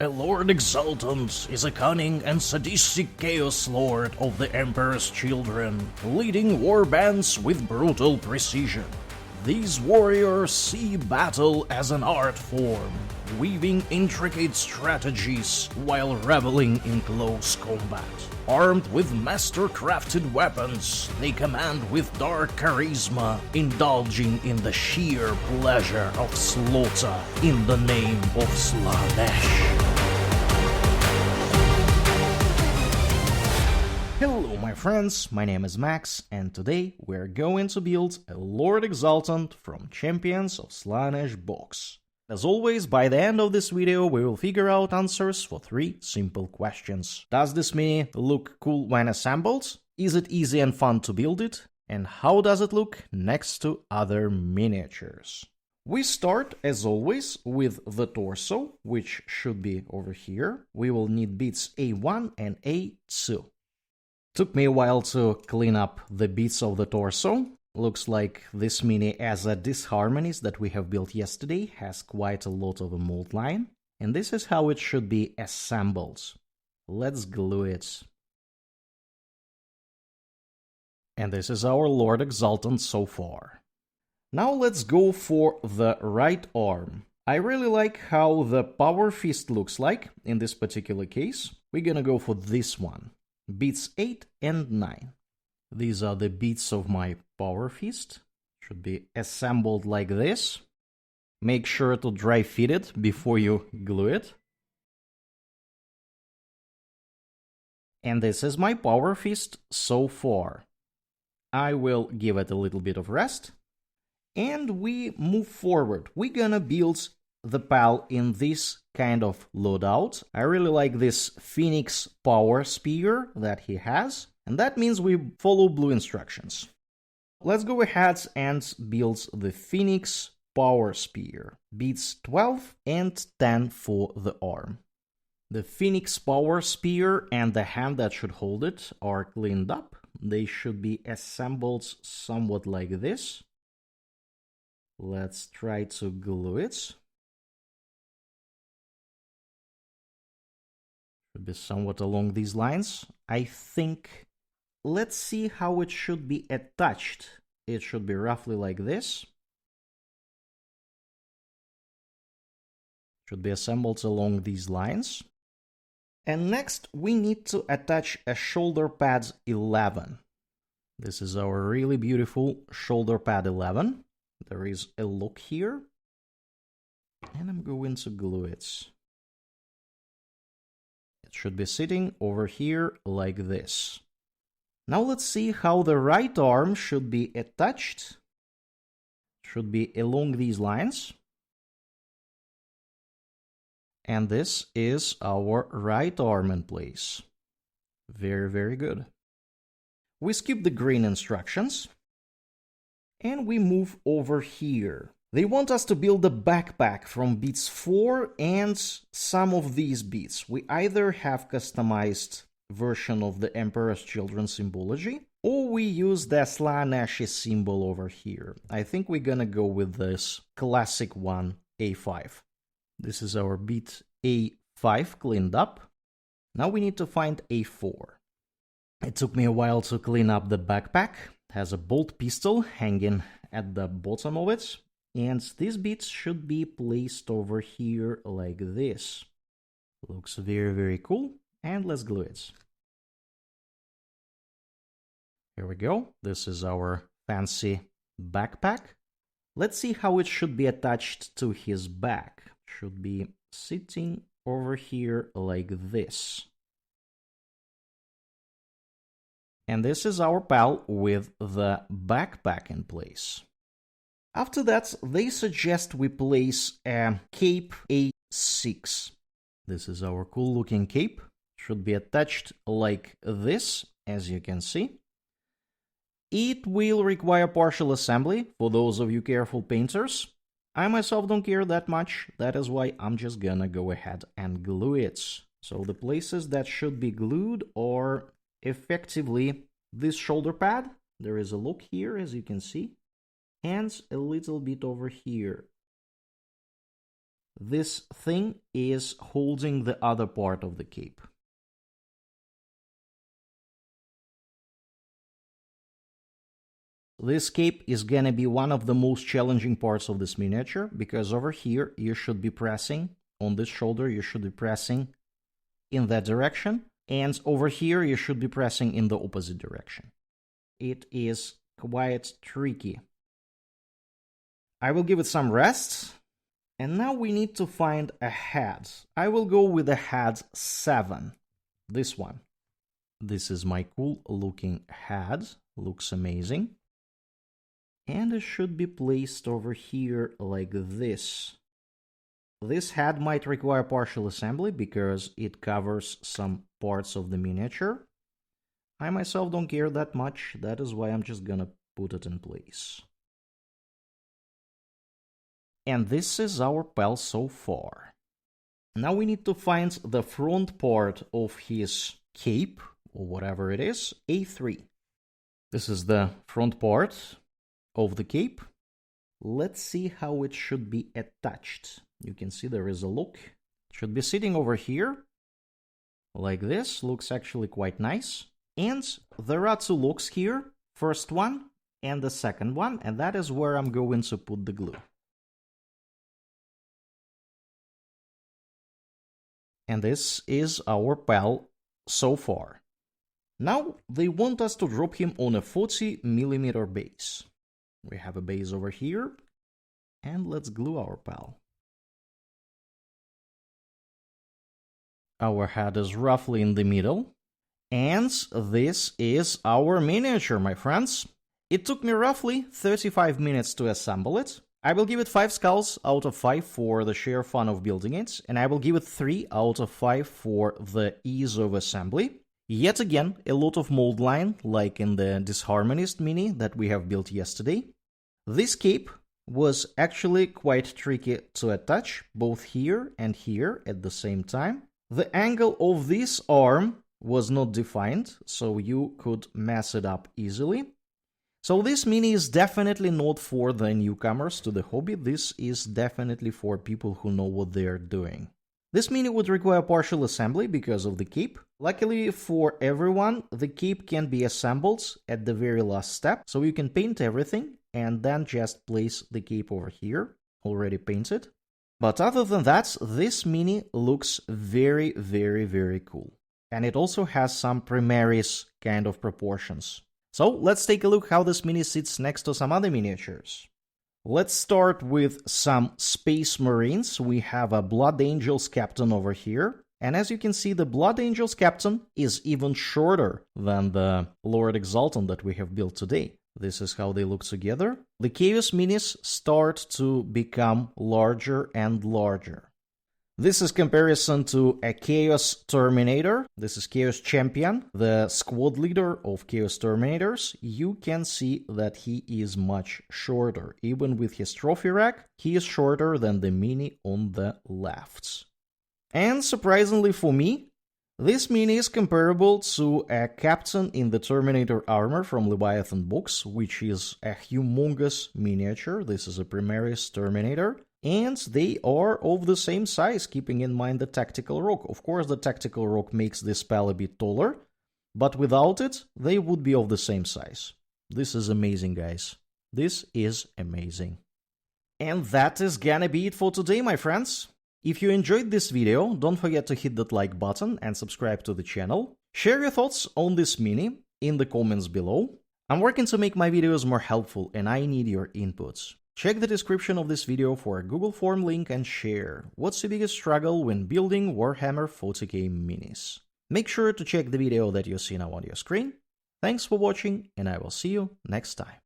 A Lord Exultant is a cunning and sadistic chaos lord of the Emperor's children, leading warbands with brutal precision. These warriors see battle as an art form, weaving intricate strategies while reveling in close combat. Armed with master-crafted weapons, they command with dark charisma, indulging in the sheer pleasure of slaughter in the name of Slaanesh. Hello my friends, my name is Max, and today we're going to build a Lord Exultant from Champions of Slaanesh box. As always, by the end of this video we will figure out answers for 3 simple questions. Does this mini look cool when assembled? Is it easy and fun to build it? And how does it look next to other miniatures? We start, as always, with the torso, which should be over here. We will need bits A1 and A2. Took me a while to clean up the bits of the torso. Looks like this mini, as a disharmonies that we have built yesterday, has quite a lot of a mold line. And this is how it should be assembled. Let's glue it. And this is our Lord Exultant so far. Now let's go for the right arm. I really like how the power fist looks like in this particular case. We're gonna go for this one. Beats 8 and 9. These are the beats of my power fist. Should be assembled like this. Make sure to dry fit it before you glue it. And this is my power fist so far. I will give it a little bit of rest. And we move forward. We're gonna build the pal in this kind of loadout. I really like this Phoenix power spear that he has, and that means we follow blue instructions. Let's go ahead and build the Phoenix power spear. Beats 12 and 10 for the arm. The Phoenix power spear and the hand that should hold it are cleaned up. They should be assembled somewhat like this. Let's try to glue it. Should be somewhat along these lines. I think, let's see how it should be attached. It should be roughly like this. Should be assembled along these lines. And next we need to attach a shoulder pad 11. This is our really beautiful shoulder pad 11. There is a lock here. And I'm going to glue it. Should be sitting over here like this. Now let's see how the right arm should be attached. Should be along these lines. And this is our right arm in place. Very, very good. We skip the green instructions. And we move over here. They want us to build a backpack from beats 4 and some of these beats. We either have customized version of the Emperor's Children symbology, or we use the Slaanesh symbol over here. I think we're gonna go with this classic one, A5. This is our beat A5 cleaned up. Now we need to find A4. It took me a while to clean up the backpack. It has a bolt pistol hanging at the bottom of it. And these bits should be placed over here like this. Looks very, very cool. And let's glue it. Here we go. This is our fancy backpack. Let's see how it should be attached to his back. Should be sitting over here like this. And this is our pal with the backpack in place. After that, they suggest we place a cape A6. This is our cool looking cape. Should be attached like this, as you can see. It will require partial assembly for those of you careful painters. I myself don't care that much. That is why I'm just gonna go ahead and glue it. So the places that should be glued are effectively this shoulder pad. There is a look here, as you can see. And a little bit over here. this thing is holding the other part of the cape. This cape is gonna be one of the most challenging parts of this miniature, because over here you should be pressing, on this shoulder you should be pressing in that direction, and over here you should be pressing in the opposite direction. It is quite tricky. I will give it some rest, and now we need to find a head. I will go with the head 7, this one. This is my cool looking head, looks amazing. And it should be placed over here like this. This head might require partial assembly because it covers some parts of the miniature. I myself don't care that much, that is why I'm just gonna put it in place. And this is our pal so far. Now we need to find the front part of his cape, or whatever it is, A3. This is the front part of the cape. Let's see how it should be attached. You can see there is a look. It should be sitting over here, like this. Looks actually quite nice. And there are 2 looks here, first one and the second one, and that is where I'm going to put the glue. And this is our pal so far. Now they want us to drop him on a 40mm base. We have a base over here, and let's glue our pal. Our head is roughly in the middle, and this is our miniature, my friends. It took me roughly 35 minutes to assemble it. I will give it 5 skulls out of 5 for the sheer fun of building it, and I will give it 3 out of 5 for the ease of assembly. Yet again, a lot of mold line, like in the Disharmonist mini that we have built yesterday. This cape was actually quite tricky to attach, both here and here at the same time. The angle of this arm was not defined, so you could mess it up easily. So this mini is definitely not for the newcomers to the hobby, this is definitely for people who know what they're doing. This mini would require partial assembly because of the cape. Luckily for everyone, the cape can be assembled at the very last step, so you can paint everything and then just place the cape over here, already painted. But other than that, this mini looks very, very, very cool. And it also has some Primaris kind of proportions. So let's take a look how this mini sits next to some other miniatures. Let's start with some Space Marines. We have a Blood Angels captain over here. And as you can see, the Blood Angels captain is even shorter than the Lord Exultant that we have built today. This is how they look together. The Chaos Minis start to become larger and larger. This is comparison to a Chaos Terminator. This is Chaos Champion, the squad leader of Chaos Terminators. You can see that he is much shorter. Even with his trophy rack, he is shorter than the mini on the left. And surprisingly for me, this mini is comparable to a captain in the Terminator armor from Leviathan books, which is a humongous miniature. This is a Primaris Terminator. And they are of the same size, keeping in mind the tactical rock. Of course, the tactical rock makes this spell a bit taller, but without it, they would be of the same size. This is amazing, guys. This is amazing. And that is gonna be it for today, my friends. If you enjoyed this video, don't forget to hit that like button and subscribe to the channel. Share your thoughts on this mini in the comments below. I'm working to make my videos more helpful, and I need your inputs. Check the description of this video for a Google form link and share what's your biggest struggle when building Warhammer 40k minis. Make sure to check the video that you see now on your screen. Thanks for watching, and I will see you next time.